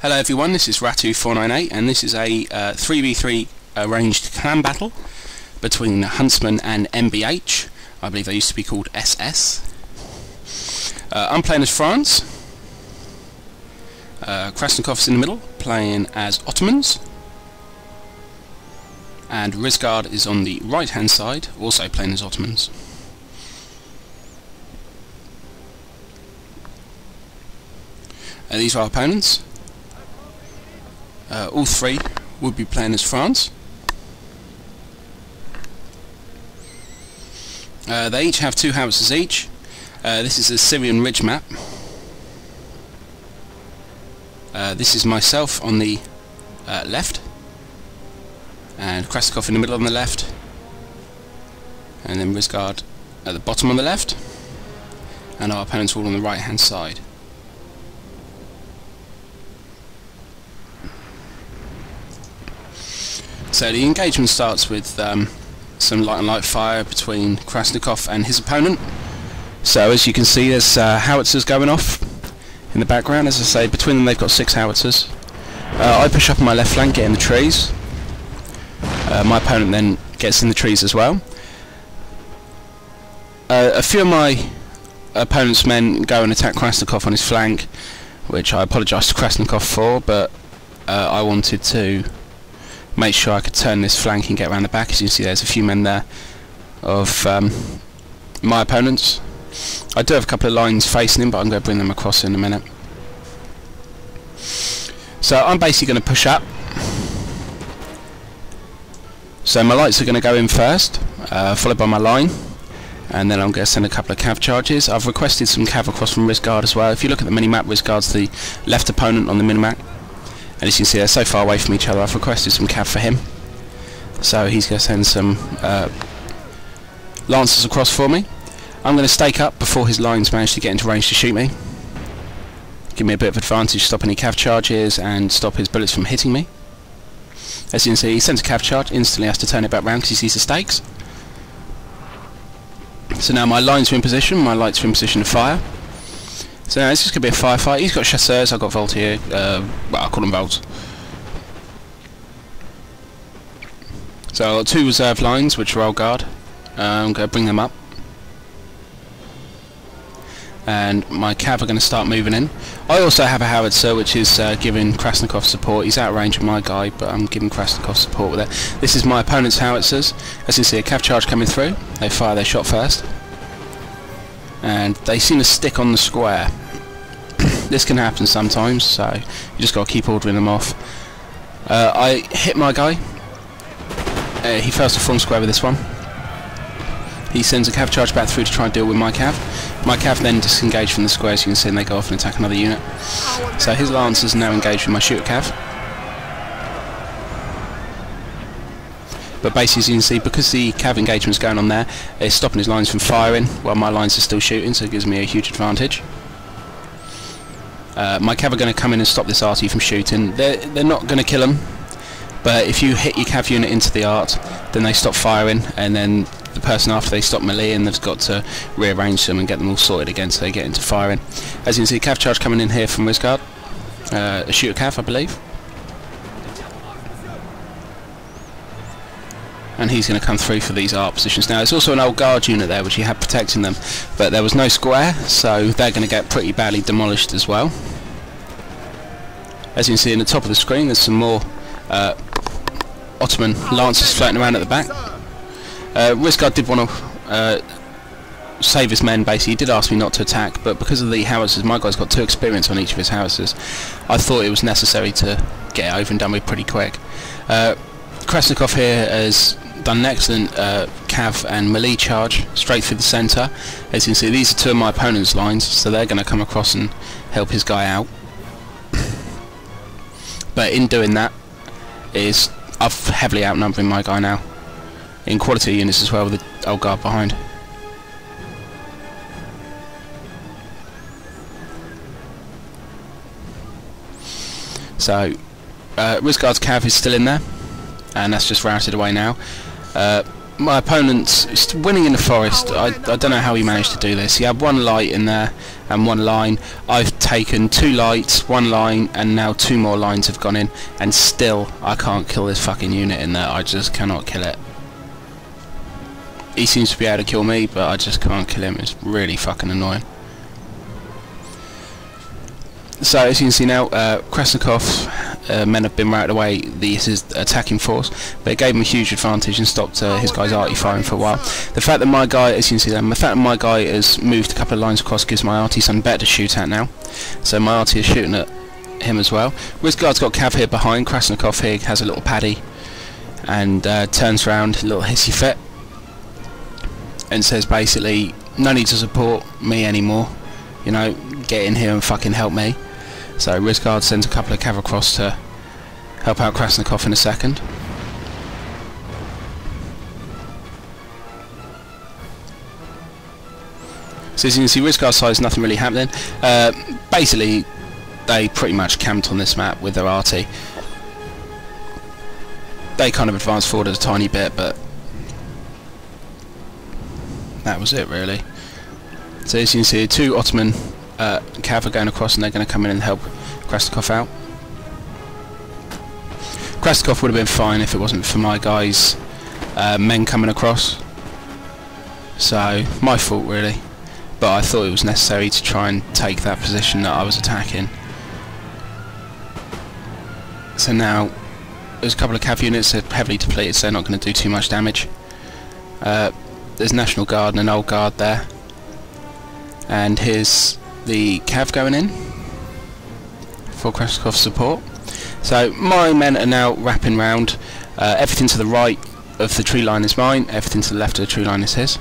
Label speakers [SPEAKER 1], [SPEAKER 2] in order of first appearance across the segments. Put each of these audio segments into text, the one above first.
[SPEAKER 1] Hello everyone, this is Rattue 498 and this is a 3v3 arranged clan battle between Huntsman and MBH. I believe they used to be called SS. I'm playing as France. Krasnikov's in the middle, playing as Ottomans. And Rizgard is on the right hand side, also playing as Ottomans. These are our opponents. All three would be playing as France. They each have 2 howitzers each. This is a Syrian Ridge map. This is myself on the left, and Krasnikov in the middle on the left, and then Rizgard at the bottom on the left, and our opponents all on the right hand side. So the engagement starts with some light and light fire between Krasnikov and his opponent. So as you can see, there's howitzers going off in the background. As I say, between them they've got 6 howitzers. I push up on my left flank, get in the trees. My opponent then gets in the trees as well. A few of my opponent's men go and attack Krasnikov on his flank, which I apologise to Krasnikov for, but I wanted to make sure I could turn this flank and get around the back. As you can see, there's a few men there of my opponents. I do have a couple of lines facing him, but I'm going to bring them across in a minute. So I'm basically going to push up. So my lights are going to go in first, followed by my line, and then I'm going to send a couple of cav charges. I've requested some cav across from Rizgard as well. If you look at the mini-map, Rizgard's the left opponent on the mini-map. And as you can see, they're so far away from each other. I've requested some cav for him, so he's going to send some lancers across for me. I'm going to stake up before his lines manage to get into range to shoot me. Give me a bit of advantage, stop any cav charges and stop his bullets from hitting me. As you can see, he sends a cav charge, instantly has to turn it back round because he sees the stakes. So now my lines are in position, my lights are in position to fire. So now this is going to be a firefight. He's got chasseurs, I've got Voltier, well, I call them Volts. So I've got 2 reserve lines which are old guard. I'm going to bring them up. And my cav are going to start moving in. I also have a howitzer which is giving Krasnikov support. He's out of range of my guy, but I'm giving Krasnikov support with it. This is my opponent's howitzers. As you can see, a cav charge coming through. They fire their shot first. And they seem to stick on the square. This can happen sometimes, so you just got to keep ordering them off. I hit my guy. He fails to form square with this one. He sends a cav charge back through to try and deal with my cav. My cav then disengage from the square, as you can see, and they go off and attack another unit. So his lancers now engaged with my shooter cav. But basically, as you can see, because the cav engagement's going on there, it's stopping his lines from firing while my lines are still shooting, so it gives me a huge advantage. My cav are going to come in and stop this RT from shooting. They're not going to kill him, but if you hit your cav unit into the art, then they stop firing, and then the person after they stop melee, and they've got to rearrange them and get them all sorted again so they get into firing. As you can see, cav charge coming in here from Rizgard, a shooter cav, I believe. And he's going to come through for these art positions. Now there's also an old guard unit there which he had protecting them, but there was no square, so they're going to get pretty badly demolished as well. As you can see in the top of the screen, there's some more Ottoman lancers floating around at the back. Rizgard did want to save his men, basically. He did ask me not to attack, but because of the howitzers, my guy's got 2 experience on each of his howitzers. I thought it was necessary to get it over and done with pretty quick. Krasnikov here has done an excellent cav and melee charge straight through the centre. As you can see, these are 2 of my opponent's lines, so they're going to come across and help his guy out. But in doing that, I'm heavily outnumbering my guy now, in quality units as well, with the old guard behind. So Rizgard's cav is still in there, and that's just routed away now. My opponent's winning in the forest. I don't know how he managed to do this. He had 1 light in there and 1 line. I've taken 2 lights, 1 line, and now 2 more lines have gone in, and still I can't kill this fucking unit in there. I just cannot kill it. He seems to be able to kill me, but I just can't kill him. It's really fucking annoying. So as you can see now, Krasnikov's men have been routed away his attacking force, but it gave him a huge advantage and stopped his guys arty firing for a while. The fact that my guy, as you can see there, the fact that my guy has moved a couple of lines across gives my arty something better to shoot at now. So my arty is shooting at him as well. Rizgard's got Cav here behind. Krasnikov here has a little paddy and turns around, a little hissy fit, and says basically, no need to support me anymore, you know, get in here and fucking help me. So Rizgard sends a couple of Cav across to help out Krasnikov in a second. So as you can see, Rizgard's side is nothing really happening. Basically, they pretty much camped on this map with their arty. They kind of advanced forward a tiny bit, but that was it really. So as you can see, 2 Ottoman Cav are going across, and they're going to come in and help Krasnikov out. Krasnikov would have been fine if it wasn't for my guys' men coming across. So my fault really, but I thought it was necessary to try and take that position that I was attacking. So now there's a couple of Cav units that are heavily depleted, so they're not going to do too much damage. There's National Guard and an old guard there, and here's the Cav going in for Krasnikov's support. So my men are now wrapping round. Everything to the right of the tree line is mine, everything to the left of the tree line is his.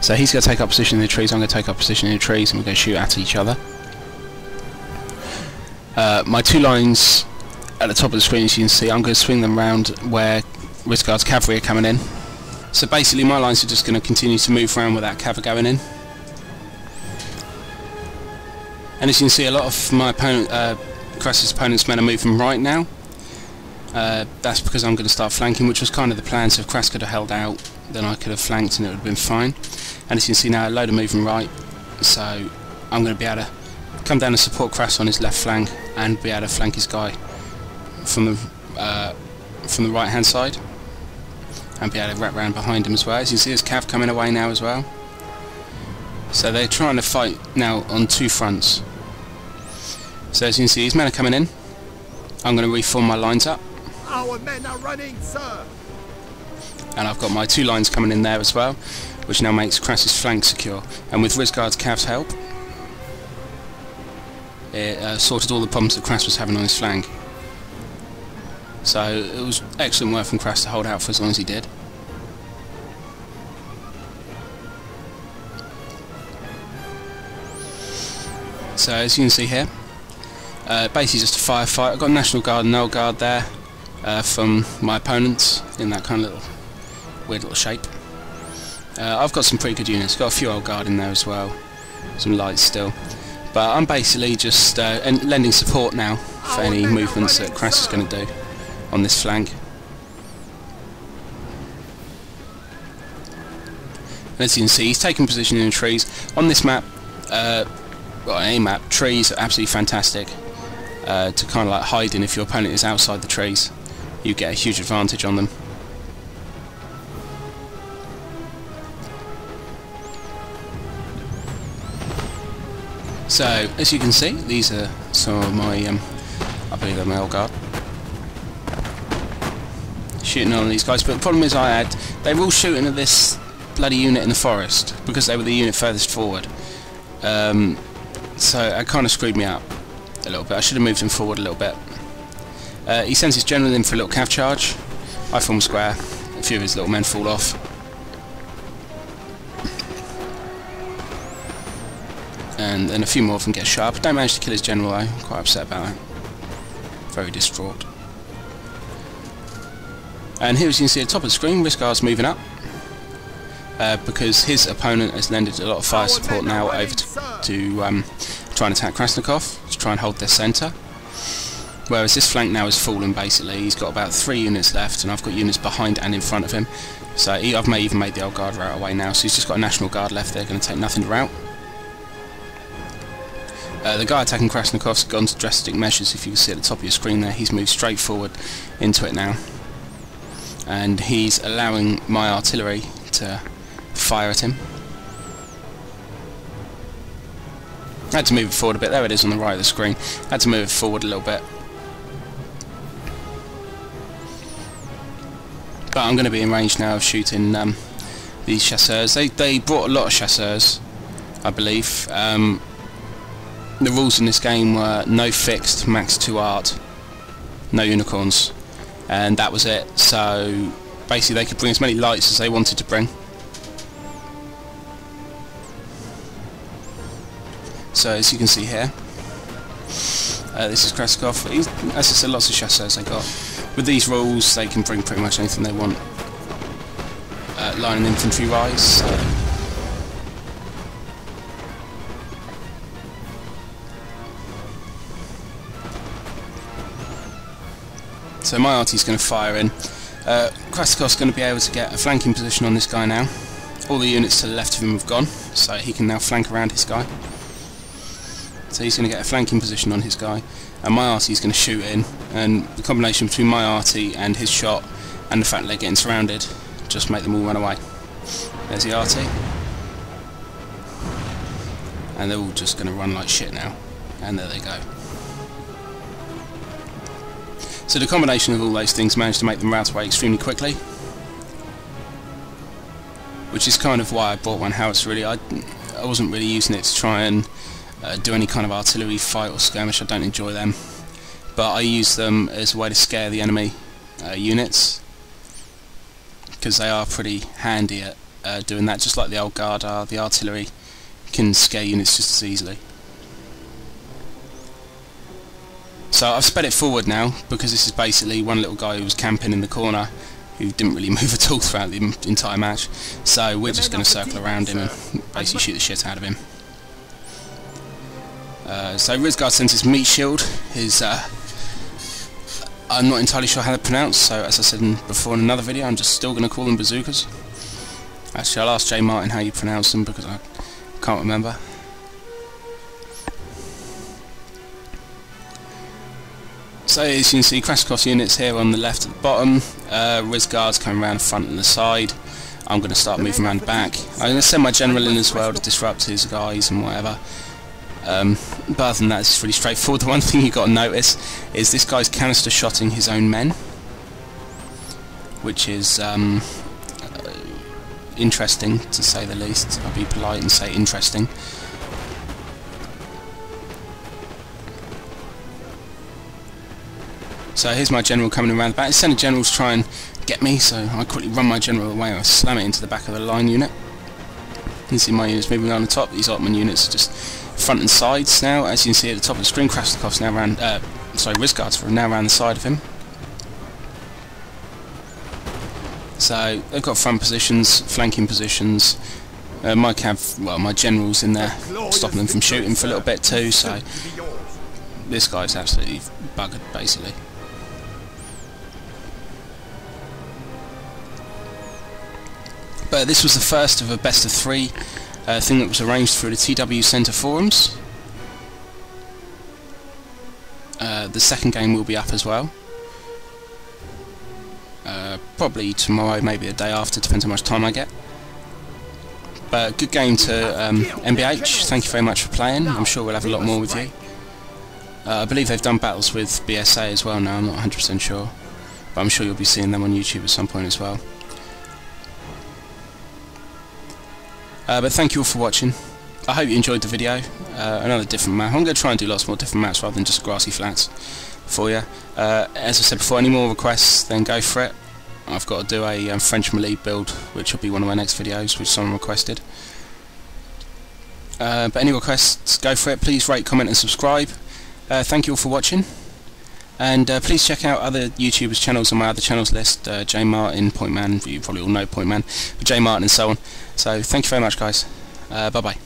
[SPEAKER 1] So he's going to take up position in the trees, I'm going to take up position in the trees, and we're going to shoot at each other. My 2 lines at the top of the screen, as you can see, I'm going to swing them round where Rizgard's cavalry are coming in. So basically my lines are just going to continue to move around with that cav going in. And as you can see, a lot of my opponent, Kras's opponent's men are moving right now. That's because I'm going to start flanking, which was kind of the plan. So if Kras could have held out, then I could have flanked and it would have been fine. And as you can see now, a load of moving right, so I'm going to be able to come down and support Kras on his left flank and be able to flank his guy from the right hand side, and be able to wrap round behind him as well. As you can see, there's Cav coming away now as well. So they're trying to fight now on 2 fronts. So as you can see, his men are coming in. I'm going to reform my lines up.
[SPEAKER 2] Our men are running, sir.
[SPEAKER 1] And I've got my 2 lines coming in there as well, which now makes Kras's flank secure. And with Rizgard's Cav's help, it sorted all the problems that Kras was having on his flank. So it was excellent work from Kras to hold out for as long as he did. So as you can see here, basically just a firefight. I've got a National Guard and an Old Guard there from my opponents in that kind of little weird little shape. I've got some pretty good units. Got a few Old Guard in there as well, some lights still. But I'm basically just lending support now for any movements that Kras is going to do on this flank. And as you can see, he's taking position in the trees. On this map, well, on any map, trees are absolutely fantastic to kind of like hide in. If your opponent is outside the trees, you get a huge advantage on them. So, as you can see, these are some of my, I believe they're my Old Guard, shooting on these guys. But the problem is they were all shooting at this bloody unit in the forest, because they were the unit furthest forward. So it kind of screwed me up a little bit. I should have moved him forward a little bit. He sends his general in for a little cav charge. I form a square. A few of his little men fall off. And then a few more of them get shot. Don't manage to kill his general though. I'm quite upset about that. Very distraught. And here, as you can see at the top of the screen, Rizgard's moving up. Because his opponent has lended a lot of fire support now over to try and attack Krasnikov, to try and hold their centre. Whereas this flank now has fallen basically. He's got about 3 units left, and I've got units behind and in front of him. So I've even made the Old Guard route away now, so he's just got a National Guard left there, going to take nothing to rout. The guy attacking Krasnikov's gone to drastic measures. If you can see at the top of your screen there, he's moved straight forward into it now, and he's allowing my artillery to fire at him. I had to move it forward a bit. There it is on the right of the screen. I had to move it forward a little bit. But I'm going to be in range now of shooting these chasseurs. They brought a lot of chasseurs, I believe. The rules in this game were no fixed, max 2 art, no unicorns, and that was it. So basically they could bring as many lights as they wanted to bring. So as you can see here, this is Krasnikov. As I said, lots of chasseurs they got. With these rules they can bring pretty much anything they want. Line and infantry rise. So my artillery's going to fire in. Krasnikov's going to be able to get a flanking position on this guy now. All the units to the left of him have gone, so he can now flank around his guy. So he's going to get a flanking position on his guy, and my artillery's going to shoot in, and the combination between my artillery and his shot, and the fact that they're getting surrounded, just make them all run away. There's the artillery. And they're all just going to run like shit now. And there they go. So the combination of all those things managed to make them rout away extremely quickly, which is kind of why I bought one howitzer really. I wasn't really using it to try and do any kind of artillery fight or skirmish. I don't enjoy them, but I use them as a way to scare the enemy units, because they are pretty handy at doing that. Just like the old guard are, the artillery can scare units just as easily. So I've sped it forward now, because this is basically one little guy who was camping in the corner who didn't really move at all throughout the entire match. So we're just going to circle around him and basically shoot the shit out of him. So Rizgard sends his meat shield. His I'm not entirely sure how they're pronounced, so as I said before in another video, I'm just still going to call them bazookas. Actually, I'll ask J Martin how you pronounce them, because I can't remember. So as you can see, Krasnikov's units here on the left at the bottom, Rizgard's coming around the front and the side. I'm going to start moving around the back. I'm going to send my general in as well to disrupt his guys and whatever. But other than that, it's really straightforward. The one thing you've got to notice is this guy's canister shotting his own men, which is interesting to say the least. I'll be polite and say interesting. So here's my general coming around the back. He's sending generals to try and get me, so I quickly run my general away and I slam it into the back of the line unit. You can see my units moving on the top. These Ottoman units are just front and sides now. As you can see at the top of the screen, Krasnikov's now around, Rizgard's now around the side of him. So they've got front positions, flanking positions. My general's in there, stopping them from shooting for a little bit too. So this guy's absolutely buggered, basically. But this was the first of a best of 3 thing that was arranged through the TW Centre forums. The second game will be up as well. Probably tomorrow, maybe the day after, depends how much time I get. But good game to MBH, thank you very much for playing. I'm sure we'll have a lot more with you. I believe they've done battles with BSA as well now, I'm not 100% sure. But I'm sure you'll be seeing them on YouTube at some point as well. But thank you all for watching. I hope you enjoyed the video. Another different map. I'm going to try and do lots more different maps rather than just grassy flats for you. As I said before, any more requests, then go for it. I've got to do a French melee build, which will be one of my next videos, which someone requested. But any requests, go for it. Please rate, comment and subscribe. Thank you all for watching. And please check out other YouTubers' channels on my other channels list. J Martin, Point Man, you probably all know Point Man, but J Martin and so on. So thank you very much guys. Bye bye.